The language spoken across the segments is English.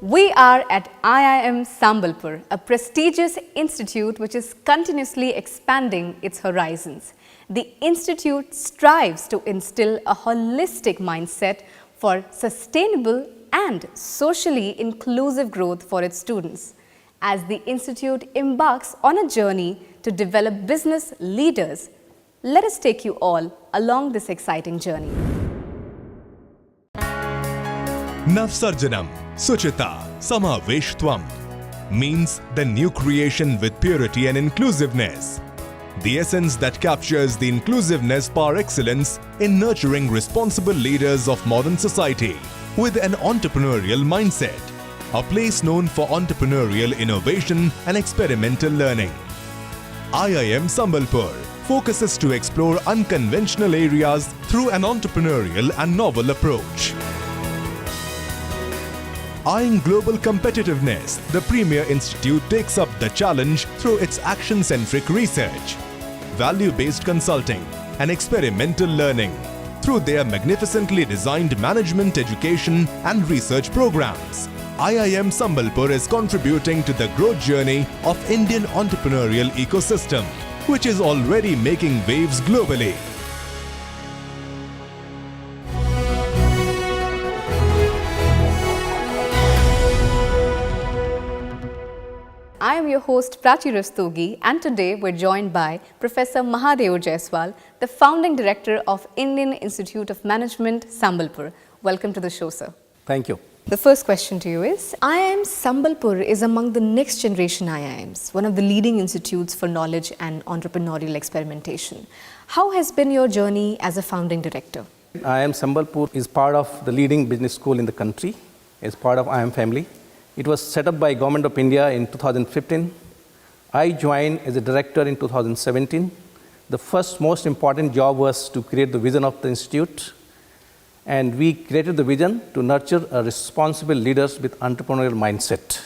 We are at IIM Sambalpur, a prestigious institute which is continuously expanding its horizons. The institute strives to instill a holistic mindset for sustainable and socially inclusive growth for its students. As the institute embarks on a journey to develop business leaders, let us take you all along this exciting journey. Navsarjanam, Suchita, Samaveshtvam means the new creation with purity and inclusiveness. The essence that captures the inclusiveness par excellence in nurturing responsible leaders of modern society with an entrepreneurial mindset. A place known for entrepreneurial innovation and experimental learning. IIM Sambalpur focuses to explore unconventional areas through an entrepreneurial and novel approach. Eyeing global competitiveness, the premier institute takes up the challenge through its action-centric research, value-based consulting, and experimental learning through their magnificently designed management education and research programs. IIM Sambalpur is contributing to the growth journey of Indian entrepreneurial ecosystem, which is already making waves globally. I am your host Prachi Rastogi, and today we're joined by Professor Mahadev Jaiswal, the founding director of Indian Institute of Management, Sambalpur. Welcome to the show, sir. Thank you. The first question to you is, IIM Sambalpur is among the next generation IIMs, one of the leading institutes for knowledge and entrepreneurial experimentation. How has been your journey as a founding director? IIM Sambalpur is part of the leading business school in the country, is part of IIM family. It was set up by Government of India in 2015. I joined as a director in 2017. The first most important job was to create the vision of the institute. And we created the vision to nurture responsible leaders with entrepreneurial mindset.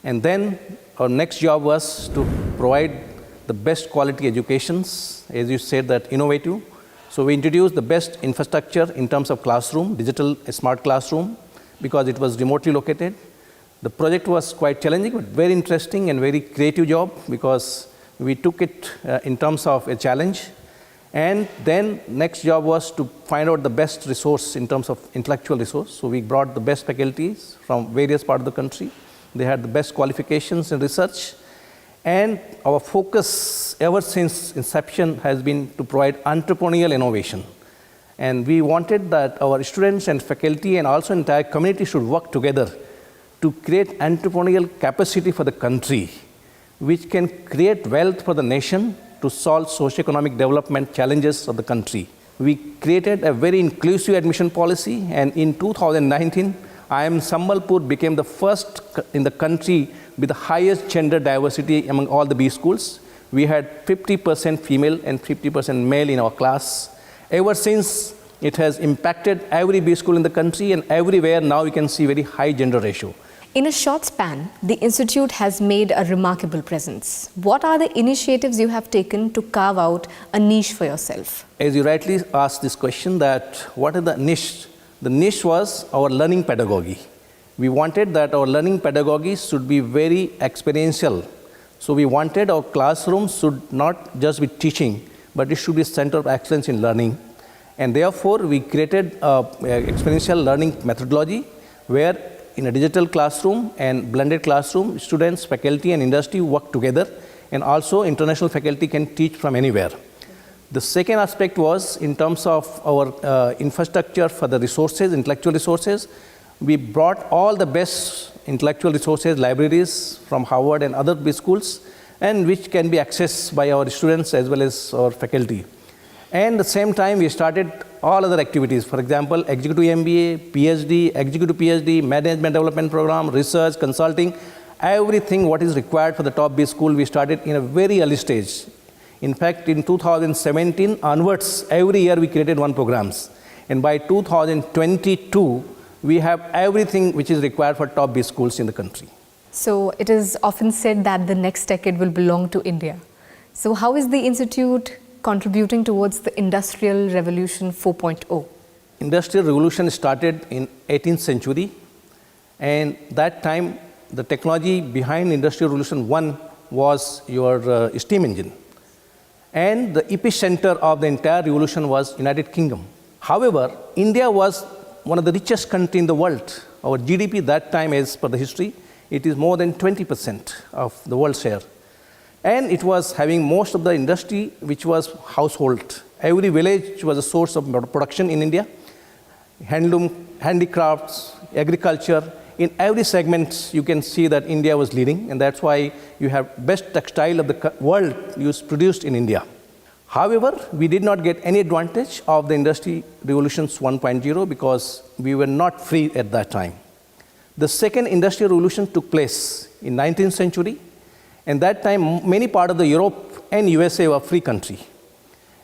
And then our next job was to provide the best quality educations, as you said, that innovative. So we introduced the best infrastructure in terms of classroom, digital smart classroom, because it was remotely located. The project was quite challenging, but very interesting and very creative job, because we took it in terms of a challenge. And then next job was to find out the best resource in terms of intellectual resource. So we brought the best faculties from various parts of the country. They had the best qualifications in research. And our focus ever since inception has been to provide entrepreneurial innovation. And we wanted that our students and faculty and also entire community should work together to create entrepreneurial capacity for the country, which can create wealth for the nation to solve socio-economic development challenges of the country. We created a very inclusive admission policy, and in 2019, IIM Sambalpur became the first in the country with the highest gender diversity among all the B schools. We had 50% female and 50% male in our class. Ever since, it has impacted every B school in the country, and everywhere now you can see very high gender ratio. In a short span, the institute has made a remarkable presence. What are the initiatives you have taken to carve out a niche for yourself? As you rightly asked this question, that what is the niche? The niche was our learning pedagogy. We wanted that our learning pedagogy should be very experiential. So we wanted our classrooms should not just be teaching, but it should be a center of excellence in learning. And therefore, we created an experiential learning methodology where in a digital classroom and blended classroom, students, faculty and industry work together, and also international faculty can teach from anywhere. The second aspect was in terms of our infrastructure for the resources, intellectual resources. We brought all the best intellectual resources, libraries from Harvard and other B schools, and which can be accessed by our students as well as our faculty. And at the same time, we started all other activities. For example, Executive MBA, PhD, Executive PhD, Management Development Program, research, consulting, everything what is required for the top B school, we started in a very early stage. In fact, in 2017 onwards, every year we created one programs. And by 2022, we have everything which is required for top B schools in the country. So it is often said that the next decade will belong to India. So how is the institute contributing towards the Industrial Revolution 4.0? Industrial Revolution started in 18th century, and that time the technology behind Industrial Revolution 1 was your steam engine. And the epicenter of the entire revolution was United Kingdom. However, India was one of the richest countries in the world. Our GDP that time, as per the history, it is more than 20% of the world share. And it was having most of the industry which was household. Every village was a source of production in India. Handloom, handicrafts, agriculture, in every segment you can see that India was leading, and that's why you have best textile of the world produced in India. However, we did not get any advantage of the Industry Revolutions 1.0 because we were not free at that time. The second Industrial Revolution took place in 19th century, and that time many parts of the Europe and USA were free country.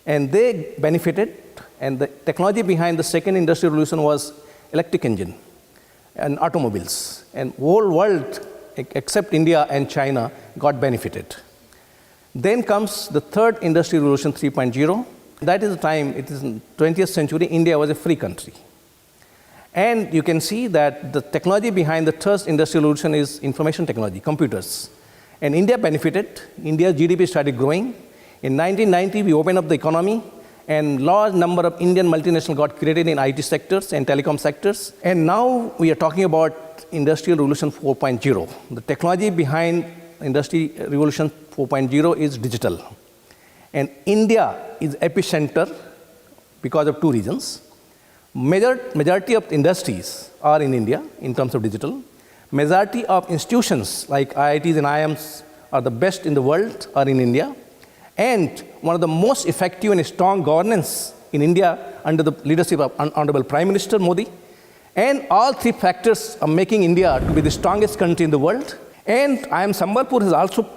And they benefited, and the technology behind the second Industrial Revolution was electric engine and automobiles. And whole world, except India and China, got benefited. Then comes the third Industrial Revolution 3.0. That is the time, it is in 20th century, India was a free country. And you can see that the technology behind the third Industrial Revolution is information technology, computers. And India benefited. India's GDP started growing. In 1990, we opened up the economy, and large number of Indian multinationals got created in IT sectors and telecom sectors. And now we are talking about Industrial Revolution 4.0. The technology behind Industry Revolution 4.0 is digital. And India is epicenter because of two reasons. Majority of industries are in India in terms of digital. Majority of institutions like IITs and IIMs are the best in the world are in India. And one of the most effective and strong governance in India under the leadership of Honorable Prime Minister Modi. And all three factors are making India to be the strongest country in the world. And IIM Sambalpur has also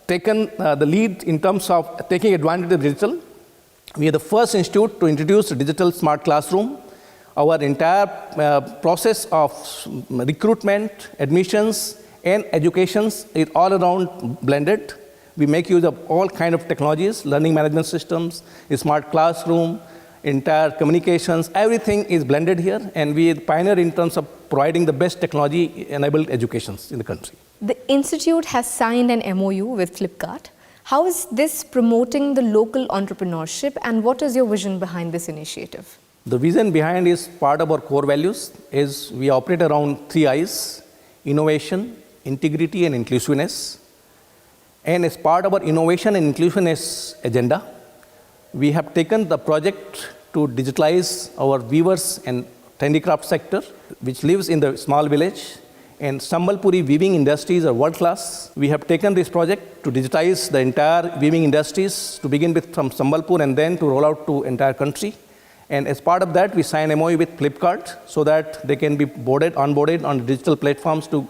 taken the lead in terms of taking advantage of digital. We are the first institute to introduce a digital smart classroom. Our entire process of recruitment, admissions, and educations is all around blended. We make use of all kinds of technologies, learning management systems, a smart classroom, entire communications, everything is blended here, and we are pioneer in terms of providing the best technology-enabled educations in the country. The institute has signed an MOU with Flipkart. How is this promoting the local entrepreneurship, and what is your vision behind this initiative? The vision behind is part of our core values is we operate around 3 I's, innovation, integrity, and inclusiveness. And as part of our innovation and inclusiveness agenda, we have taken the project to digitalize our weavers and handicraft sector, which lives in the small village. And Sambalpuri weaving industries are world class. We have taken this project to digitize the entire weaving industries to begin with from Sambalpur and then to roll out to entire country. And as part of that, we signed an MOU with Flipkart so that they can be onboarded on digital platforms to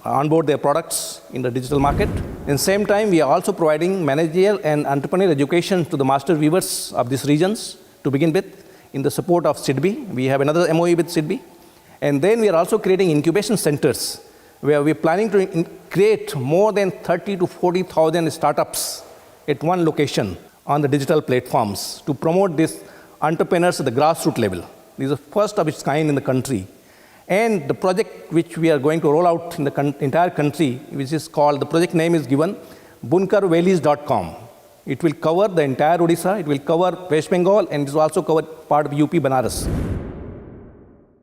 onboard their products in the digital market. At the same time, we are also providing managerial and entrepreneurial education to the master weavers of these regions to begin with in the support of SIDBI. We have another MOU with SIDBI. And then we are also creating incubation centers where we are planning to create more than 30 to 40,000 startups at one location on the digital platforms to promote these entrepreneurs at the grassroots level. This is the first of its kind in the country. And the project which we are going to roll out in the entire country, which is called, the project name is given, bunkarvalleys.com. It will cover the entire Odisha, it will cover West Bengal, and it will also cover part of UP Banaras.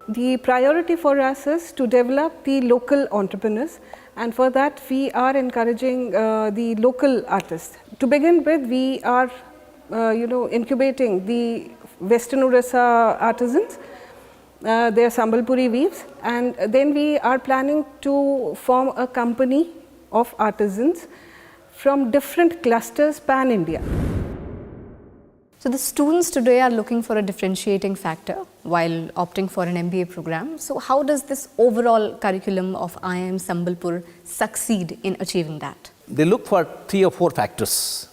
The priority for us is to develop the local entrepreneurs, and for that we are encouraging the local artists. To begin with, we are incubating the Western Odisha artisans. They are Sambalpuri weaves, and then we are planning to form a company of artisans from different clusters pan-India. So the students today are looking for a differentiating factor while opting for an MBA program. So how does this overall curriculum of IIM Sambalpur succeed in achieving that? They look for 3 or 4 factors.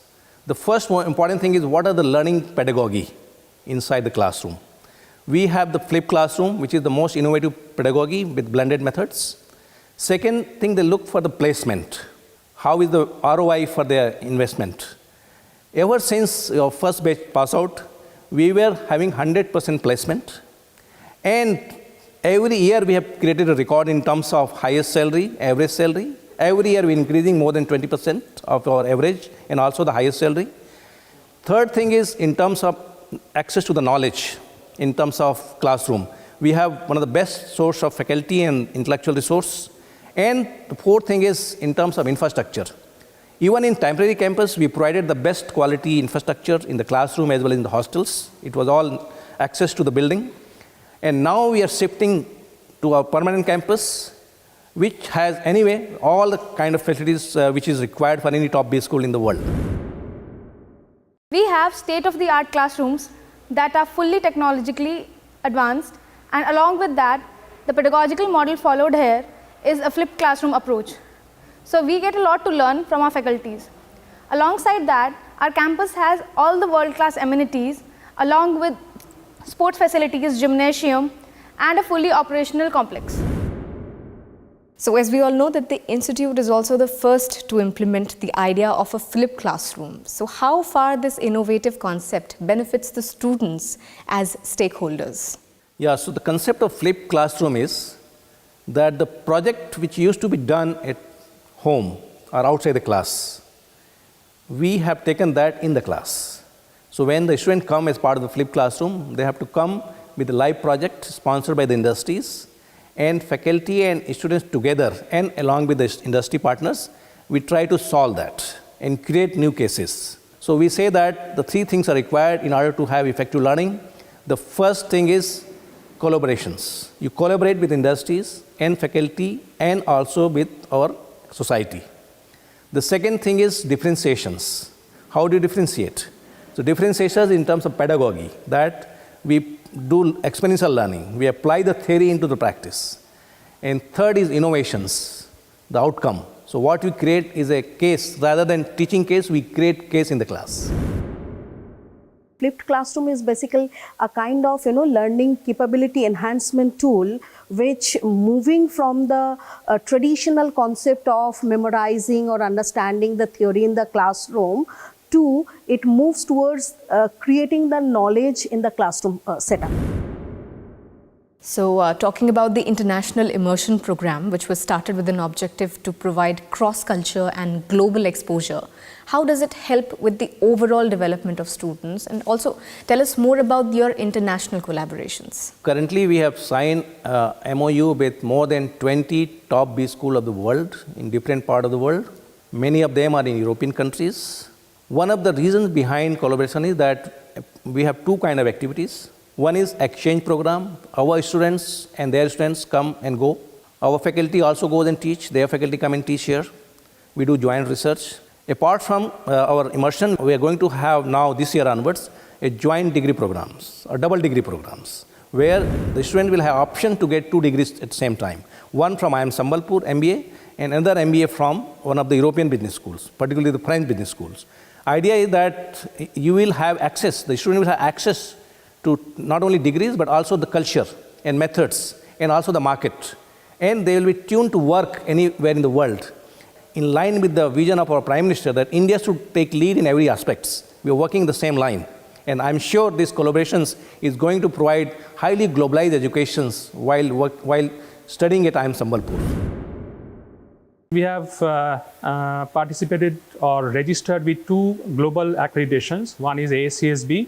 The first more important thing is what are the learning pedagogy inside the classroom. We have the flipped classroom, which is the most innovative pedagogy with blended methods. Second thing, they look for the placement. How is the ROI for their investment? Ever since your first batch pass out, we were having 100% placement. And every year we have created a record in terms of highest salary, average salary. Every year we are increasing more than 20% of our average and also the highest salary. Third thing is in terms of access to the knowledge, in terms of classroom. We have one of the best source of faculty and intellectual resource. And the fourth thing is in terms of infrastructure. Even in temporary campus, we provided the best quality infrastructure in the classroom as well as in the hostels. It was all access to the building. And now we are shifting to our permanent campus, which has anyway all the kind of facilities which is required for any top B school in the world. We have state-of-the-art classrooms that are fully technologically advanced, and along with that, the pedagogical model followed here is a flipped classroom approach. So we get a lot to learn from our faculties. Alongside that, our campus has all the world-class amenities along with sports facilities, gymnasium, and a fully operational complex. So as we all know that the institute is also the first to implement the idea of a flipped classroom. So how far this innovative concept benefits the students as stakeholders? Yeah, so the concept of flipped classroom is that the project which used to be done at home or outside the class, we have taken that in the class. So when the students come as part of the flipped classroom, they have to come with a live project sponsored by the industries, and faculty and students together and along with the industry partners, we try to solve that and create new cases. So we say that the three things are required in order to have effective learning. The first thing is collaborations. You collaborate with industries and faculty and also with our society. The second thing is differentiations. How do you differentiate? So differentiations in terms of pedagogy, that we do experiential learning. We apply the theory into the practice. And third is innovations, the outcome. So what we create is a case. Rather than teaching case, we create case in the class. Flipped classroom is basically a kind of learning capability enhancement tool, which moving from the traditional concept of memorizing or understanding the theory in the classroom to it moves towards creating the knowledge in the classroom setup. So talking about the International Immersion Program, which was started with an objective to provide cross-culture and global exposure, how does it help with the overall development of students? And also tell us more about your international collaborations. Currently, we have signed MOU with more than 20 top B schools of the world in different parts of the world. Many of them are in European countries. One of the reasons behind collaboration is that we have two kinds of activities. One is exchange program. Our students and their students come and go. Our faculty also goes and teach. Their faculty come and teach here. We do joint research. Apart from our immersion, we are going to have now this year onwards a joint degree programs or double degree programs where the student will have option to get 2 degrees at the same time. One from IIM Sambalpur MBA and another MBA from one of the European business schools, particularly the French business schools. Idea is that you will have access, the student will have access to not only degrees but also the culture and methods and also the market. And they will be tuned to work anywhere in the world in line with the vision of our Prime Minister that India should take lead in every aspects. We are working the same line. And I'm sure this collaborations is going to provide highly globalized educations while studying at IIM Sambalpur. We have participated or registered with 2 global accreditations. One is AACSB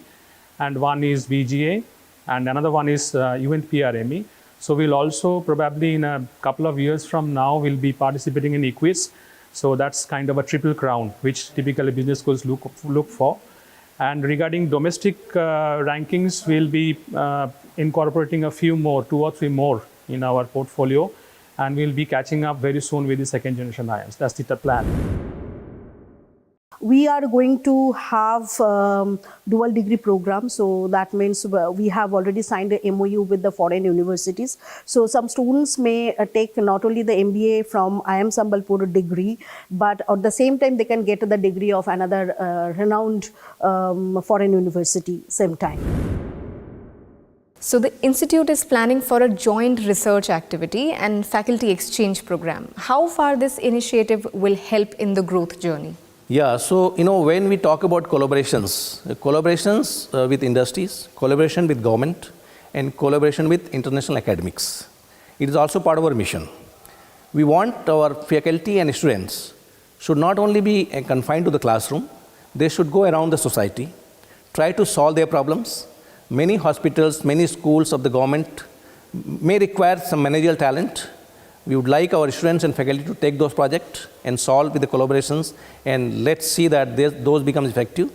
and one is VGA and another one is UNPRME. So we'll also probably in a couple of years from now we'll be participating in EQUIS. So that's kind of a triple crown which typically business schools look for. And regarding domestic rankings, we'll be incorporating a few more, 2 or 3 more in our portfolio. And we'll be catching up very soon with the second generation IIMs. That's the plan. We are going to have dual degree program. So that means we have already signed a MOU with the foreign universities. So some students may take not only the MBA from IIM Sambalpur degree, but at the same time they can get the degree of another renowned foreign university same time. So the institute is planning for a joint research activity and faculty exchange program. How far this initiative will help in the growth journey? Yeah, so when we talk about collaborations with industries, collaboration with government, and collaboration with international academics, it is also part of our mission. We want our faculty and students should not only be confined to the classroom, they should go around the society, try to solve their problems. Many hospitals, many schools of the government may require some managerial talent. We would like our students and faculty to take those projects and solve with the collaborations, and let's see that those become effective.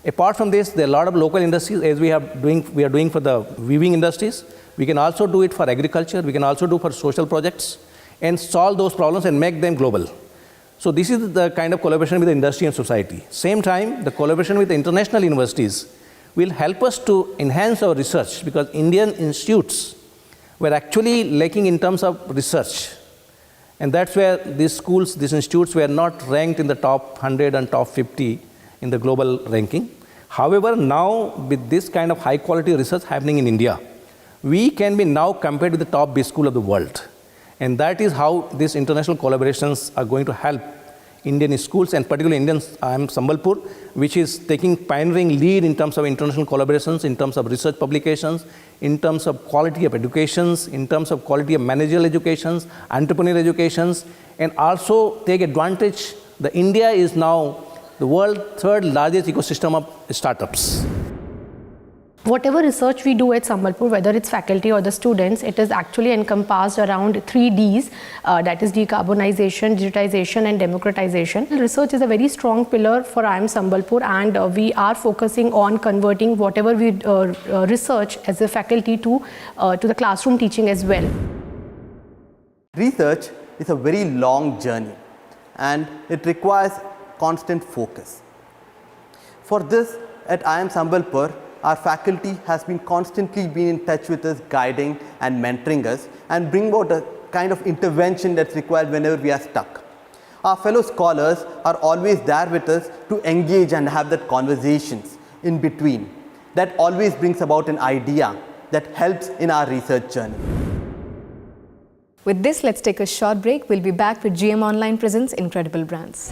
Apart from this, there are a lot of local industries as we are doing for the weaving industries. We can also do it for agriculture. We can also do for social projects and solve those problems and make them global. So this is the kind of collaboration with the industry and society. Same time, the collaboration with the international universities will help us to enhance our research, because Indian institutes were actually lacking in terms of research. And that's where these schools, these institutes were not ranked in the top 100 and top 50 in the global ranking. However, now with this kind of high quality research happening in India, we can be now compared with the top best school of the world. And that is how these international collaborations are going to help Indian schools, and particularly Indian IIM Sambalpur, which is taking pioneering lead in terms of international collaborations, in terms of research publications, in terms of quality of educations, in terms of quality of managerial educations, entrepreneurial educations, and also take advantage that India is now the world's third largest ecosystem of startups. Whatever research we do at Sambalpur, whether it's faculty or the students, it is actually encompassed around 3 Ds, that is decarbonization, digitization and democratization. Research is a very strong pillar for IIM Sambalpur, and we are focusing on converting whatever we research as a faculty to the classroom teaching as well. Research is a very long journey and it requires constant focus. For this, at IIM Sambalpur, our faculty has been constantly in touch with us, guiding and mentoring us, and bring about a kind of intervention that's required whenever we are stuck. Our fellow scholars are always there with us to engage and have that conversations in between. That always brings about an idea that helps in our research journey. With this, let's take a short break. We'll be back with GM Online presents Incredible Brands.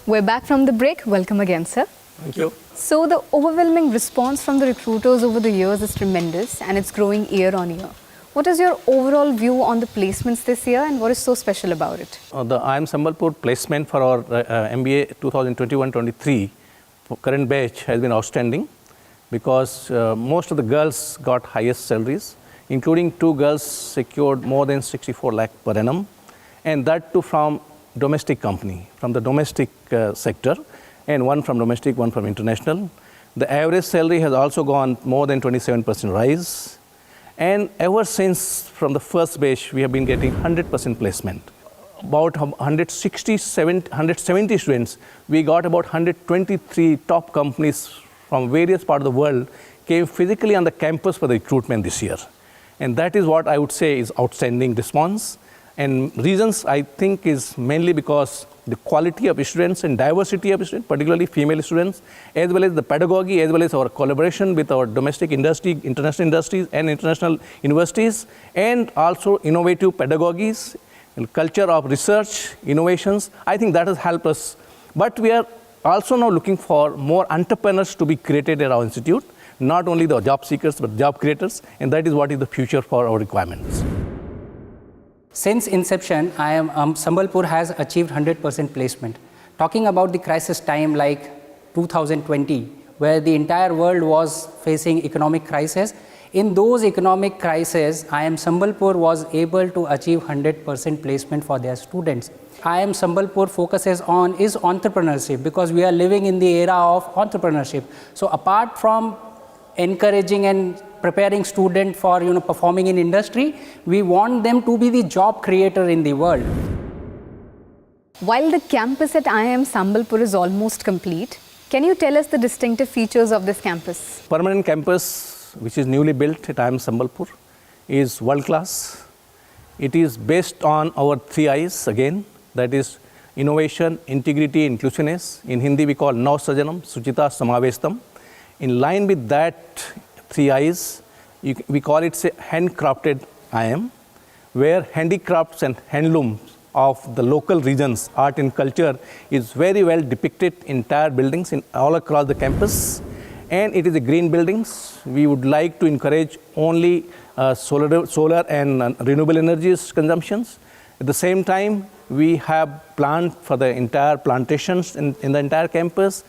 We're back from the break. Welcome again, sir. Thank you. So the overwhelming response from the recruiters over the years is tremendous, and it's growing year on year. What is your overall view on the placements this year, and what is so special about it? The IIM Sambalpur placement for our MBA 2021-23 current batch has been outstanding, because most of the girls got highest salaries, including 2 girls secured more than 64 lakh per annum, and that too from domestic company, from the domestic sector, and one from domestic, one from international. The average salary has also gone more than 27% rise. And ever since from the first batch, we have been getting 100% placement. About 170 students, we got about 123 top companies from various parts of the world came physically on the campus for the recruitment this year. And that is what I would say is outstanding response. And reasons I think is mainly because the quality of students and diversity of students, particularly female students, as well as the pedagogy, as well as our collaboration with our domestic industry, international industries and international universities, and also innovative pedagogies and culture of research, innovations. I think that has helped us. But we are also now looking for more entrepreneurs to be created at our institute, not only the job seekers, but job creators, and that is what is the future for our requirements. Since inception, Sambalpur has achieved 100% placement. Talking about the crisis time like 2020, where the entire world was facing economic crisis, in those economic crises, IIM Sambalpur was able to achieve 100% placement for their students. IIM Sambalpur focuses on is entrepreneurship, because we are living in the era of entrepreneurship. So apart from encouraging and preparing students for performing in industry, we want them to be the job creator in the world. While the campus at IIM Sambalpur is almost complete, can you tell us the distinctive features of this campus? Permanent campus, which is newly built at IIM Sambalpur, is world class. It is based on our 3 I's again, that is innovation, integrity, inclusiveness. In Hindi, we call Nav Sarjanam, Suchita, Samavestam. In line with that 3 I's, we call it handcrafted IIM, where handicrafts and handlooms of the local regions, art and culture, is very well depicted in entire buildings all across the campus. And it is a green buildings. We would like to encourage only solar and renewable energies consumptions. At the same time, we have planned for the entire plantations in the entire campus.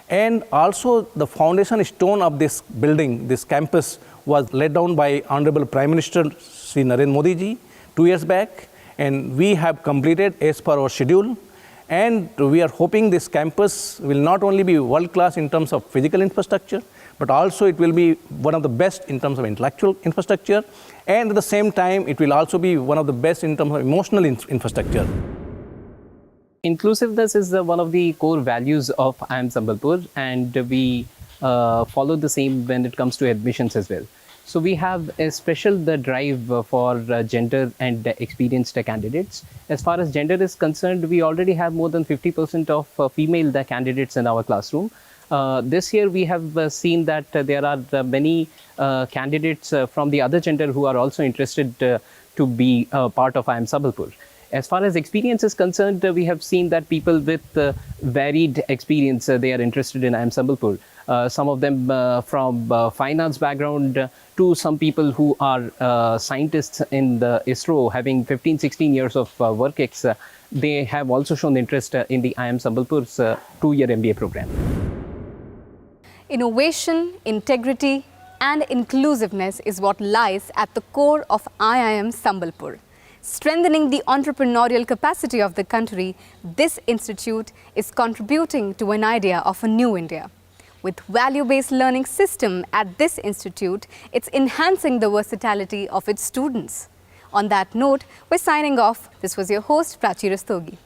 And also the foundation stone of this building, this campus, was laid down by Honorable Prime Minister Sri Narendra Modi ji 2 years back. And we have completed as per our schedule. And we are hoping this campus will not only be world class in terms of physical infrastructure, but also it will be one of the best in terms of intellectual infrastructure. And at the same time, it will also be one of the best in terms of emotional infrastructure. Inclusiveness is one of the core values of IIM Sambalpur, and we follow the same when it comes to admissions as well. So we have a special drive for gender and experienced candidates. As far as gender is concerned, we already have more than 50% of female candidates in our classroom. This year we have seen that there are many candidates from the other gender who are also interested to be part of IIM Sambalpur. As far as experience is concerned, we have seen that people with varied experience, they are interested in IIM Sambalpur. Some of them from finance background to some people who are scientists in the ISRO, having 15-16 years of work ex. They have also shown interest in the IIM Sambalpur's 2-year MBA program. Innovation, integrity and inclusiveness is what lies at the core of IIM Sambalpur. Strengthening the entrepreneurial capacity of the country, this institute is contributing to an idea of a new India. With value-based learning system at this institute, it's enhancing the versatility of its students. On that note, we're signing off. This was your host, Prachi Rastogi.